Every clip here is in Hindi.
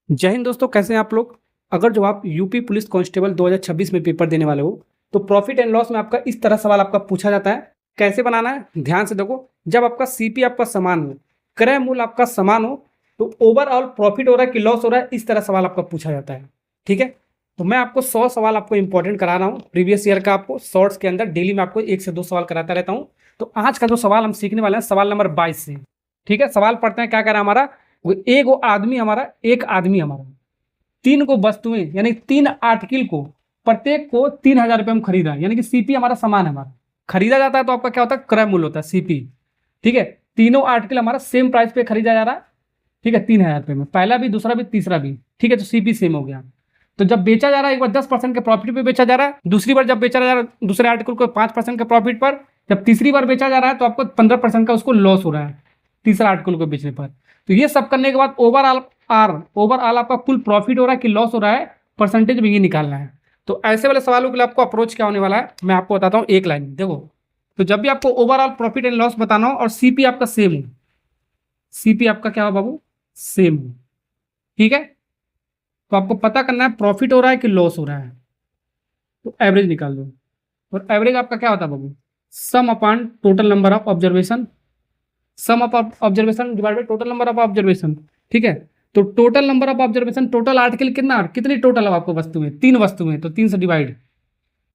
जय हिंद दोस्तों, कैसे हैं आप लोग। अगर जो आप यूपी पुलिस कांस्टेबल 2026 में पेपर देने वाले हो तो प्रॉफिट एंड लॉस में आपका इस तरह सवाल आपका पूछा जाता है। कैसे बनाना है ध्यान से देखो। जब आपका सीपी आपका समान हो, क्रय मूल्य आपका समान हो, तो ओवरऑल प्रॉफिट हो रहा है कि लॉस हो रहा है, इस तरह सवाल आपका पूछा जाता है। ठीक है, तो मैं आपको 100 सवाल आपको इंपॉर्टेंट करा रहा हूँ प्रीवियस ईयर का। आपको शॉर्ट्स के अंदर डेली में आपको 1 से 2 सवाल कराता रहता हूँ। तो आज का जो सवाल हम सीखने वाले हैं सवाल नंबर 22 से। ठीक है, सवाल पढ़ते हैं। क्या कह रहा है हमारा, एक आदमी हमारा 3 को वस्तुएं यानी 3 आर्टिकल को, प्रत्येक को 3,000 रुपये में खरीदा, यानी कि सीपी हमारा समान है, हमारा खरीदा जाता है तो आपका क्या होता है, क्रय मूल्य होता है सीपी। ठीक है, तीनों आर्टिकल हमारा सेम प्राइस पे खरीदा जा रहा है। ठीक है, 3,000 रुपये में, पहला भी दूसरा भी तीसरा भी। ठीक है, तो सीपी सेम हो गया। तो जब बेचा जा रहा है, एक बार 10% के प्रॉफिट पे बेचा जा रहा है, दूसरी बार जब बेचा जा रहा है दूसरे आर्टिकल को 5% के प्रॉफिट पर, जब तीसरी बार बेचा जा रहा है तो आपको 15% का उसको लॉस हो रहा है तीसरा आर्टिकल को बेचने पर। तो ये सब करने के बाद ओवरऑल आपका कुल प्रॉफिट हो रहा है कि लॉस हो रहा है, परसेंटेज में ये निकालना है। तो ऐसे वाले सवालों के लिए आपको अप्रोच क्या होने वाला है मैं आपको बताता हूँ एक लाइन में। देखो, तो जब भी आपको ओवरऑल प्रॉफिट एंड लॉस बताना हो और सीपी आपका सेम हो, सीपी आपका क्या हो बाबू, सेम हो। ठीक है, तो आपको पता करना है प्रॉफिट हो रहा है कि लॉस हो रहा है, तो एवरेज निकाल दो। और एवरेज आपका क्या होता है बाबू, sum upon total number of observation, sum of observation divide by total number of observation. ठीक है, तो total number of observation, total article कितना, कितनी टोटल है आपको वस्तुएं, 3 वस्तुएं, तो 3 से डिवाइड।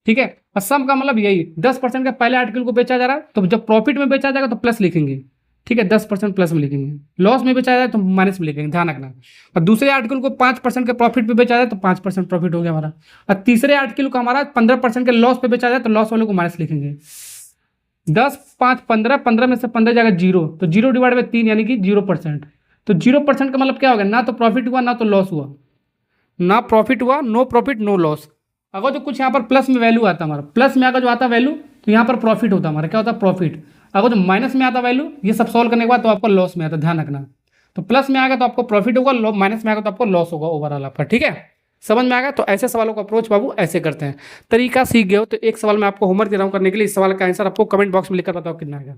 ठीक है, और सम का मतलब यही 10% का पहले आर्टिकल को बेचा जा रहा है, तो जब प्रॉफिट में बेचा जाएगा तो प्लस लिखेंगे। ठीक है, 10% प्लस में लिखेंगे, लॉस में बेचा जाए तो माइनस में लिखेंगे, ध्यान रखना। और दूसरे आर्टिकल को 5% के प्रॉफिट पे बेचा जाए तो 5% प्रॉफिट हो गया हमारा। और तीसरे आर्टिकल को हमारा 15% के लॉस पे बेचा जाए तो लॉस वाले को माइनस लिखेंगे। 10, 5, 15, 15 में से 15 जाएगा 0, तो 0 डिवाइड बाई 3 यानी कि 0%। तो 0% का मतलब क्या होगा, ना तो प्रॉफिट हुआ ना तो लॉस हुआ, ना प्रॉफिट हुआ, नो प्रॉफिट नो लॉस। अगर जो कुछ यहाँ पर प्लस में वैल्यू आता है हमारा, प्लस में अगर जो आता वैल्यू तो यहाँ पर प्रॉफिट होता है हमारा, क्या होता है प्रॉफिट। अगर जो माइनस में आता वैल्यू, ये सब सॉल्व करने के बाद तो आपको लॉस में आता, ध्यान रखना। तो प्लस में आएगा तो आपको प्रॉफिट होगा, माइनस में आएगा तो आपको लॉस होगा ओवरऑल आपका। ठीक है, समझ में आएगा। तो ऐसे सवालों का अप्रोच बाबू ऐसे करते हैं। तरीका सीख गए हो तो एक सवाल मैं आपको होमवर्क दे रहा हूँ करने के लिए, इस सवाल का आंसर आपको कमेंट बॉक्स में लिखकर बताओ कितना आएगा।